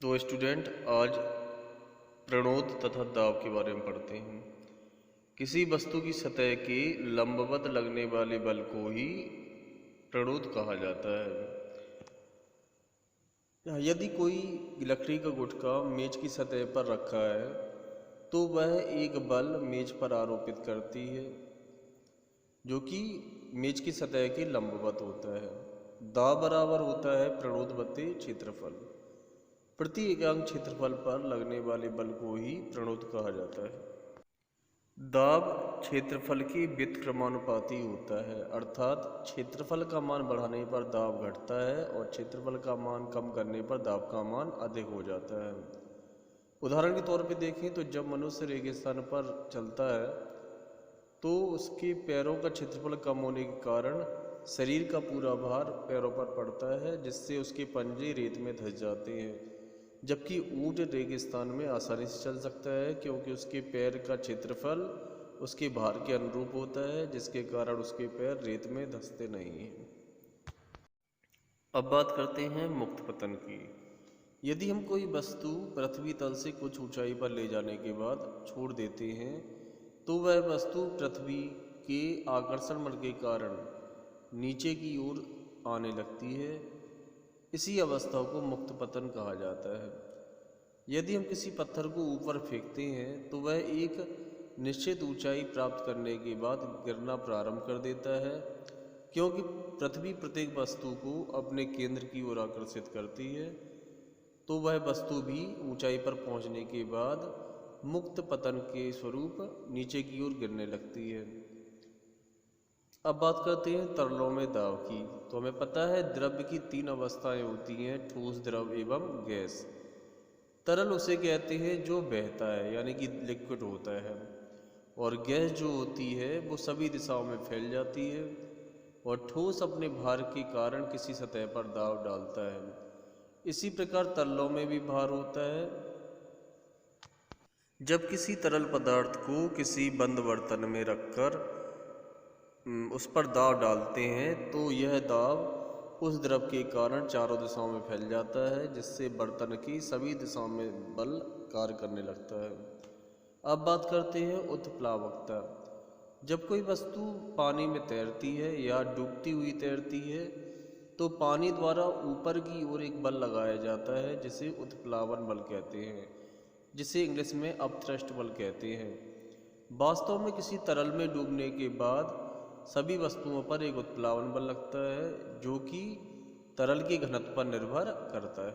तो स्टूडेंट, आज प्रणोद तथा दाब के बारे में पढ़ते हैं। किसी वस्तु की सतह के लंबवत लगने वाले बल को ही प्रणोद कहा जाता है। यदि कोई लकड़ी का गुटका मेज की सतह पर रखा है तो वह एक बल मेज पर आरोपित करती है जो कि मेज की सतह के लंबवत होता है। दाब बराबर होता है प्रणोद बटे क्षेत्रफल। प्रति एकांक क्षेत्रफल पर लगने वाले बल को ही प्रणोद कहा जाता है। दाब क्षेत्रफल के व्युत्क्रमानुपाती होता है, अर्थात क्षेत्रफल का मान बढ़ाने पर दाब घटता है और क्षेत्रफल का मान कम करने पर दाब का मान अधिक हो जाता है। उदाहरण के तौर पे देखें तो जब मनुष्य रेगिस्तान पर चलता है तो उसके पैरों का क्षेत्रफल कम होने के कारण शरीर का पूरा भार पैरों पर पड़ता है, जिससे उसके पंजे रेत में धंस जाते हैं। जबकि ऊंट रेगिस्तान में आसानी से चल सकता है क्योंकि उसके पैर का क्षेत्रफल उसके भार के अनुरूप होता है, जिसके कारण उसके पैर रेत में धंसते नहीं हैं। अब बात करते हैं मुक्त पतन की। यदि हम कोई वस्तु पृथ्वी तल से कुछ ऊंचाई पर ले जाने के बाद छोड़ देते हैं तो वह वस्तु पृथ्वी के आकर्षण बल के कारण नीचे की ओर आने लगती है। इसी अवस्था को मुक्त पतन कहा जाता है। यदि हम किसी पत्थर को ऊपर फेंकते हैं तो वह एक निश्चित ऊंचाई प्राप्त करने के बाद गिरना प्रारंभ कर देता है, क्योंकि पृथ्वी प्रत्येक वस्तु को अपने केंद्र की ओर आकर्षित करती है, तो वह वस्तु भी ऊंचाई पर पहुंचने के बाद मुक्त पतन के स्वरूप नीचे की ओर गिरने लगती है। अब बात करते हैं तरलों में दाब की। तो हमें पता है द्रव्य की तीन अवस्थाएं होती हैं, ठोस, द्रव एवं गैस। तरल उसे कहते हैं जो बहता है, यानी कि लिक्विड होता है, और गैस जो होती है वो सभी दिशाओं में फैल जाती है, और ठोस अपने भार के कारण किसी सतह पर दाब डालता है। इसी प्रकार तरलों में भी भार होता है। जब किसी तरल पदार्थ को किसी बंद बर्तन में रखकर उस पर दाब डालते हैं तो यह दाब उस द्रव के कारण चारों दिशाओं में फैल जाता है, जिससे बर्तन की सभी दिशाओं में बल कार्य करने लगता है। अब बात करते हैं उत्प्लावकता। जब कोई वस्तु पानी में तैरती है या डूबती हुई तैरती है तो पानी द्वारा ऊपर की ओर एक बल लगाया जाता है जिसे उत्प्लावन बल कहते हैं, जिसे इंग्लिश में अपथ्रस्ट बल कहते हैं। वास्तव में किसी तरल में डूबने के बाद सभी वस्तुओं पर एक उत्प्लावन बल लगता है जो कि तरल के घनत्व पर निर्भर करता है।